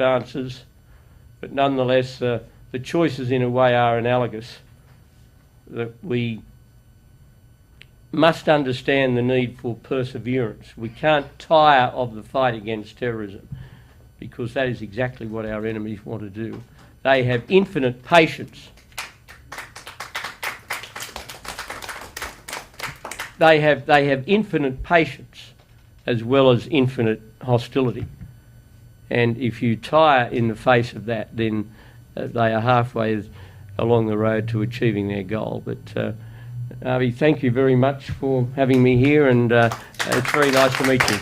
answers, but nonetheless the choices in a way are analogous. That we must understand the need for perseverance. We can't tire of the fight against terrorism, because that is exactly what our enemies want to do. They have infinite patience. They have infinite patience as well as infinite hostility. And if you tire in the face of that, then they are halfway along the road to achieving their goal. But Avi, thank you very much for having me here, and it's very nice to meet you.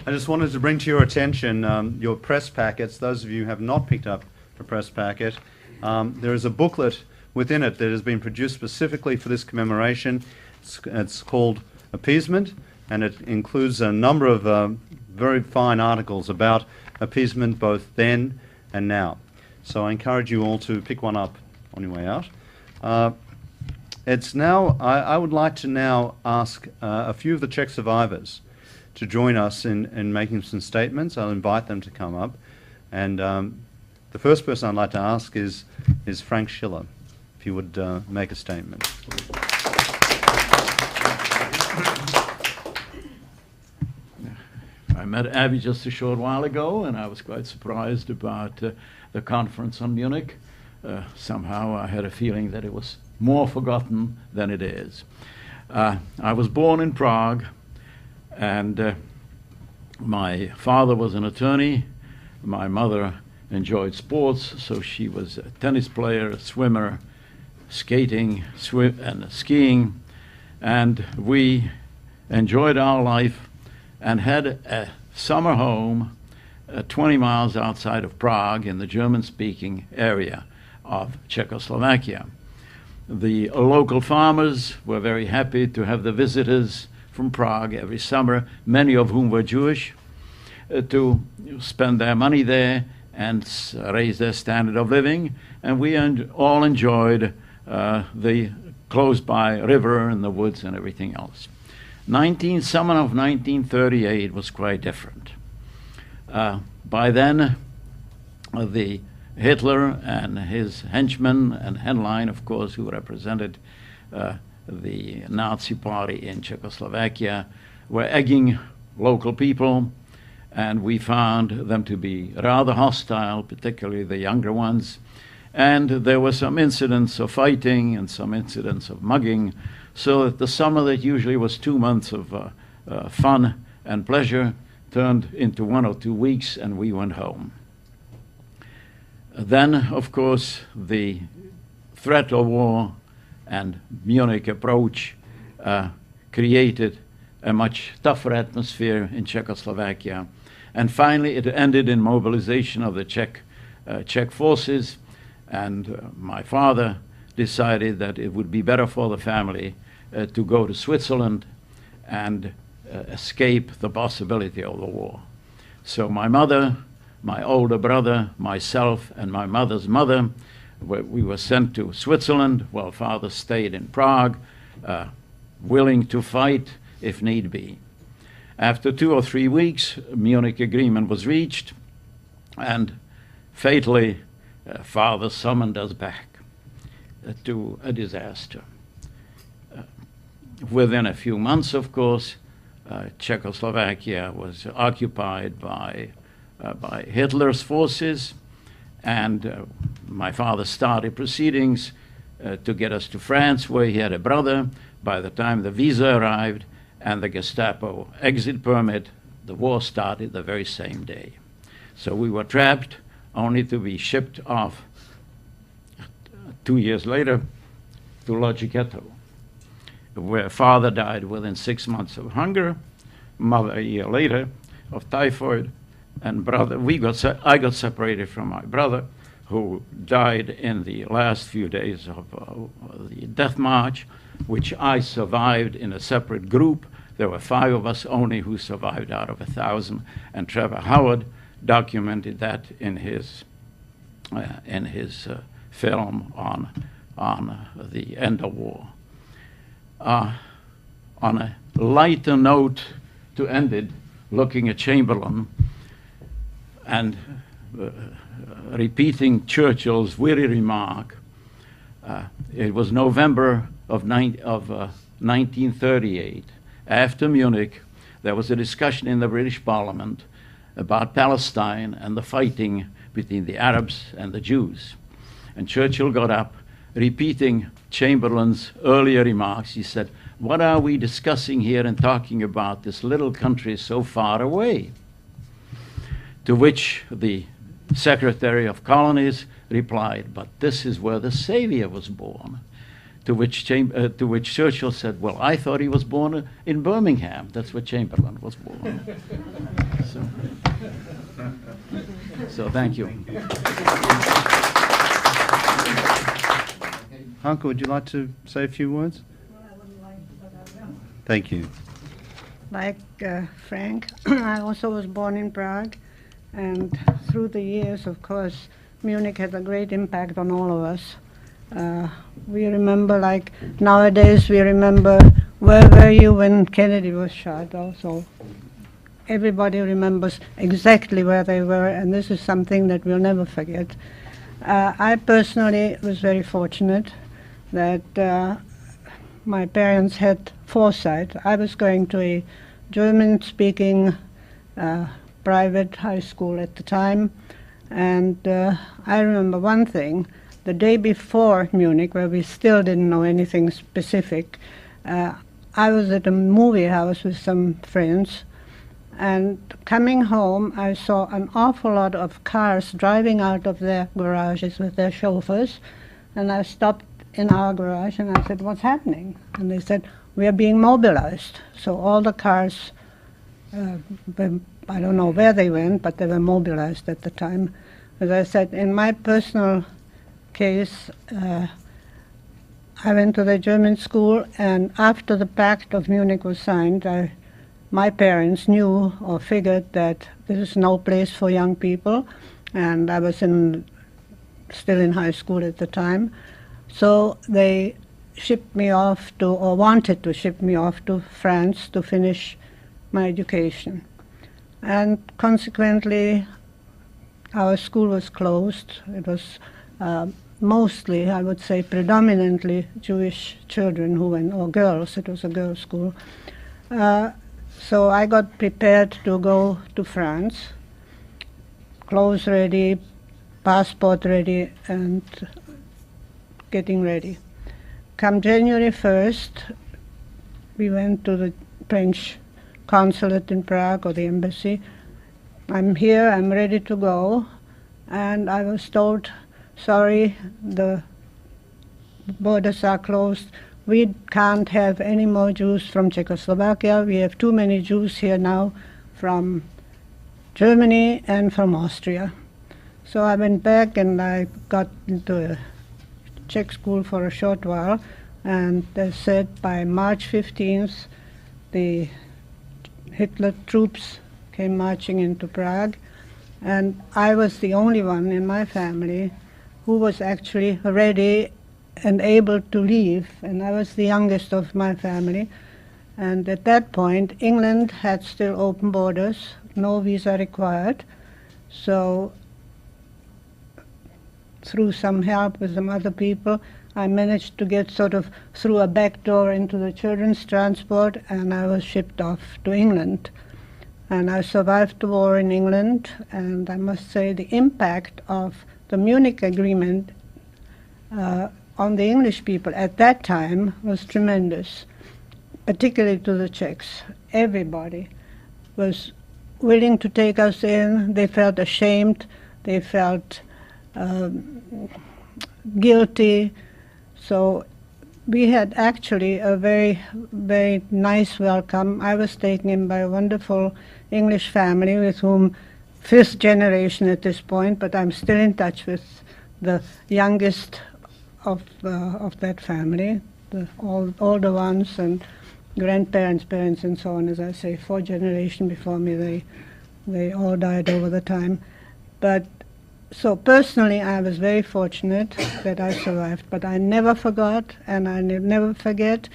I just wanted to bring to your attention your press packets. Those of you who have not picked up a press packet, there is a booklet within it that has been produced specifically for this commemoration. It's called Appeasement, and it includes a number of very fine articles about appeasement both then and now. So I encourage you all to pick one up on your way out. I would like to now ask a few of the Czech survivors to join us in making some statements. I'll invite them to come up. And the first person I'd like to ask is Frank Schiller, if he would make a statement. I met Abby just a short while ago, and I was quite surprised about the conference on Munich. Somehow I had a feeling that it was more forgotten than it is. I was born in Prague, and my father was an attorney. My mother enjoyed sports, so she was a tennis player, a swimmer, skating, and skiing, and we enjoyed our life and had a summer home 20 miles outside of Prague in the German-speaking area of Czechoslovakia. The local farmers were very happy to have the visitors from Prague every summer, many of whom were Jewish, to spend their money there and raise their standard of living, and we all enjoyed the close-by river and the woods and everything else. Summer of 1938 was quite different. By then, the Hitler and his henchmen, and Henlein, of course, who represented the Nazi party in Czechoslovakia, were egging local people, and we found them to be rather hostile, particularly the younger ones. And there were some incidents of fighting and some incidents of mugging, so that the summer that usually was 2 months of fun and pleasure turned into 1 or 2 weeks, and we went home. Then, of course, the threat of war and Munich approach created a much tougher atmosphere in Czechoslovakia. And finally, it ended in mobilization of the Czech forces, and my father decided that it would be better for the family to go to Switzerland and escape the possibility of the war. So my mother, my older brother, myself, and my mother's mother, we were sent to Switzerland while father stayed in Prague, willing to fight if need be. After 2 or 3 weeks, Munich agreement was reached, and fatally, father summoned us back to a disaster. Within a few months, of course, Czechoslovakia was occupied by Hitler's forces, and my father started proceedings to get us to France, where he had a brother. By the time the visa arrived and the Gestapo exit permit, the war started the very same day. So we were trapped, only to be shipped off 2 years later to Lodz Ghetto, where father died within 6 months of hunger, mother a year later of typhoid, and brother, I got separated from my brother, who died in the last few days of the death march, which I survived in a separate group. There were 5 of us only who survived out of 1,000, and Trevor Howard documented that in his film on the end of war. On a lighter note to end it looking at Chamberlain and repeating Churchill's witty remark. It was November of 1938. After Munich, there was a discussion in the British Parliament about Palestine and the fighting between the Arabs and the Jews. And Churchill got up, repeating Chamberlain's earlier remarks. He said, "What are we discussing here and talking about this little country so far away?" To which the Secretary of Colonies replied, "But this is where the Savior was born." To which Churchill said, "Well, I thought he was born in Birmingham." That's where Chamberlain was born. So thank you. Hanke, would you like to say a few words? Well, I wouldn't like to, but I will. Thank you. Like Frank, I also was born in Prague, and through the years, of course, Munich had a great impact on all of us. We remember, like nowadays, we remember where were you when Kennedy was shot also. Everybody remembers exactly where they were, and this is something that we'll never forget. I personally was very fortunate that my parents had foresight. I was going to a German-speaking private high school at the time, and I remember one thing. The day before Munich, where we still didn't know anything specific, I was at a movie house with some friends, and coming home I saw an awful lot of cars driving out of their garages with their chauffeurs, and I stopped in our garage and I said, "What's happening?" And they said, "We are being mobilized." So all the cars, I don't know where they went, but they were mobilized at the time. As I said, in my personal case, I went to the German school, and after the Pact of Munich was signed, my parents knew or figured that this is no place for young people, and I was still in high school at the time. So they shipped me off to, or wanted to ship me off to France to finish my education. And consequently, our school was closed. It was mostly, I would say, predominantly Jewish children who went, or girls. It was a girls' school. So I got prepared to go to France, clothes ready, passport ready, and getting ready. Come January 1st, we went to the French consulate in Prague, or the embassy. "I'm here, I'm ready to go." And I was told, "Sorry, the borders are closed. We can't have any more Jews from Czechoslovakia. We have too many Jews here now from Germany and from Austria." So I went back and I got into a Czech school for a short while, and they said by March 15th the Hitler troops came marching into Prague, and I was the only one in my family who was actually ready and able to leave, and I was the youngest of my family. And at that point, England had still open borders, no visa required. So through some help with some other people, I managed to get sort of through a back door into the children's transport, and I was shipped off to England. And I survived the war in England, and I must say the impact of the Munich Agreement on the English people at that time was tremendous, particularly to the Czechs. Everybody was willing to take us in. They felt ashamed. They felt guilty. So we had actually a very, very nice welcome. I was taken in by a wonderful English family with whom, fifth generation at this point, but I'm still in touch with the youngest of that family, the older ones and grandparents, parents, and so on. As I say, four generations before me, they all died over the time. But so personally, I was very fortunate that I survived, but I never forgot, and I never forget.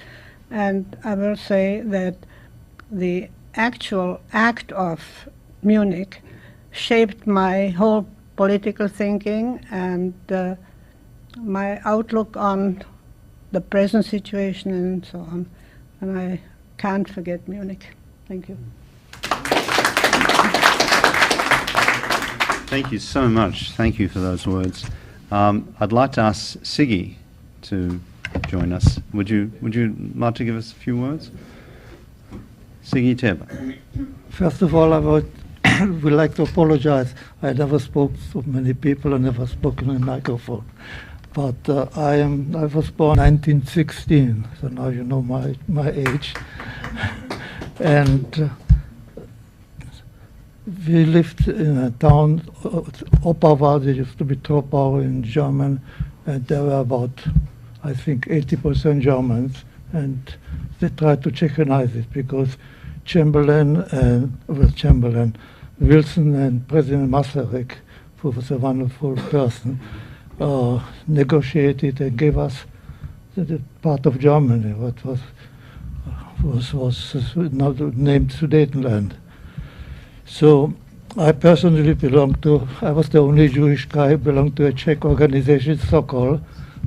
And I will say that the actual act of Munich shaped my whole political thinking and my outlook on the present situation and so on. And I can't forget Munich. Thank you. Thank you so much. Thank you for those words. I'd like to ask Siggy to join us. Would you like to give us a few words? Siggy Teba. First of all, I would like to apologize. I never spoke to so many people. I never spoke in a microphone. But I was born 1916, so now you know my age. And we lived in a town, Opava, there used to be Troppau in German, and there were about, I think, 80% Germans, and they tried to Czechenize it because Wilson and President Masaryk, who was a wonderful person, negotiated and gave us the part of Germany, what was now named Sudetenland. So I personally I was the only Jewish guy, belonged to a Czech organization, Sokol,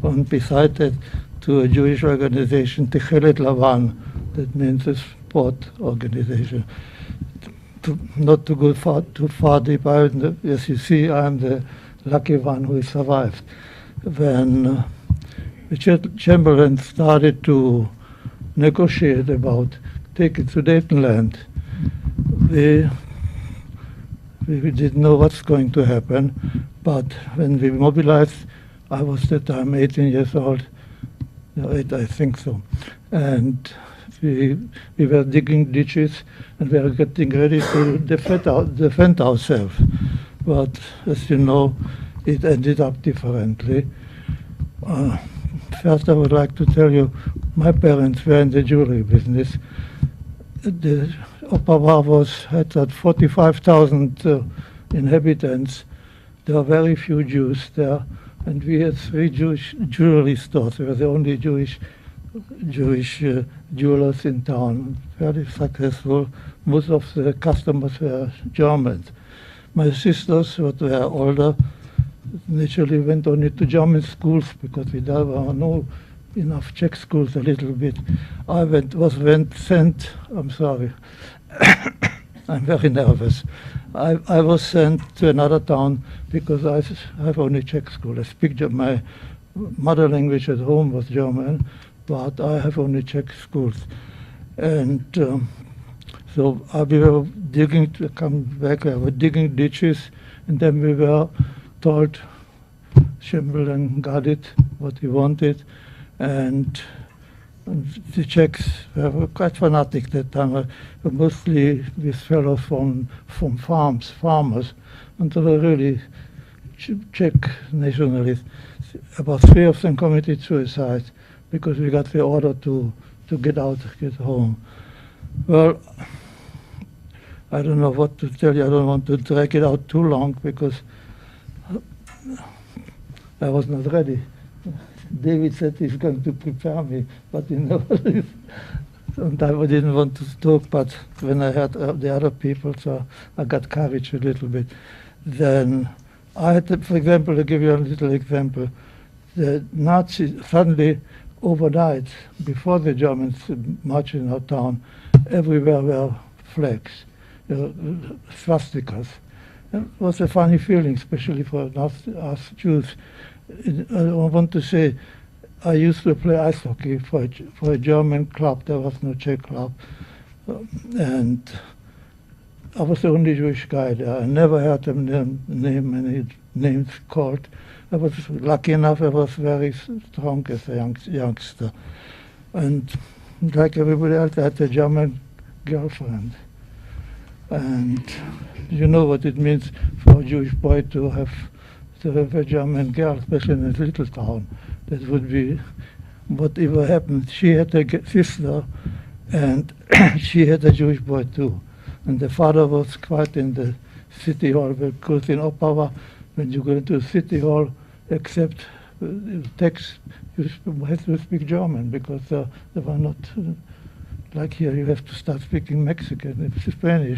and beside that to a Jewish organization, Tichelet Lavan, that means a sport organization. Not to go too far deep, as you see, I'm the lucky one who survived. When the Chamberlain started to negotiate about taking Sudetenland, we didn't know what's going to happen, but when we mobilized, I was at the time 18 years old, I think so, and we were digging ditches and we were getting ready to defend ourselves. But as you know, it ended up differently. First, I would like to tell you, my parents were in the jewelry business. The Opava had 45,000 inhabitants. There were very few Jews there, and we had 3 Jewish jewelry stores. We were the only Jewish jewelers in town, very successful. Most of the customers were Germans. My sisters, who were older, naturally went only to German schools because there were no enough Czech schools a little bit. I was sent, I'm sorry, I'm very nervous. I was sent to another town because I have only Czech school. I speak my mother language at home was German, but I have only Czech schools. And so we were digging to come back, we were digging ditches, and then we were told Chamberlain got it, what he wanted, and the Czechs were quite fanatic that time, mostly these fellows from farmers, and they were really Czech nationalists. About 3 of them committed suicide because we got the order to get home. Well, I don't know what to tell you. I don't want to drag it out too long because I was not ready. David said he's going to prepare me, but and I didn't want to talk, but when I heard the other people, so I got courage a little bit. Then I had, for example, to give you a little example, the Nazis suddenly overnight, before the Germans marched in our town, everywhere were flags, swastikas. It was a funny feeling, especially for us Jews. I want to say, I used to play ice hockey for a German club. There was no Czech club, and I was the only Jewish guy there. I never heard them name any names called. I was lucky enough. I was very strong as a youngster, and like everybody else, I had a German girlfriend. And you know what it means for a Jewish boy to have a German girl, especially in a little town. That would be whatever happened. She had a sister, and she had a Jewish boy too. And the father was quite in the city hall, because in Opava, when you go into the city hall, except text, you have to speak German, because there were not Like here, you have to start speaking Mexican, Spanish,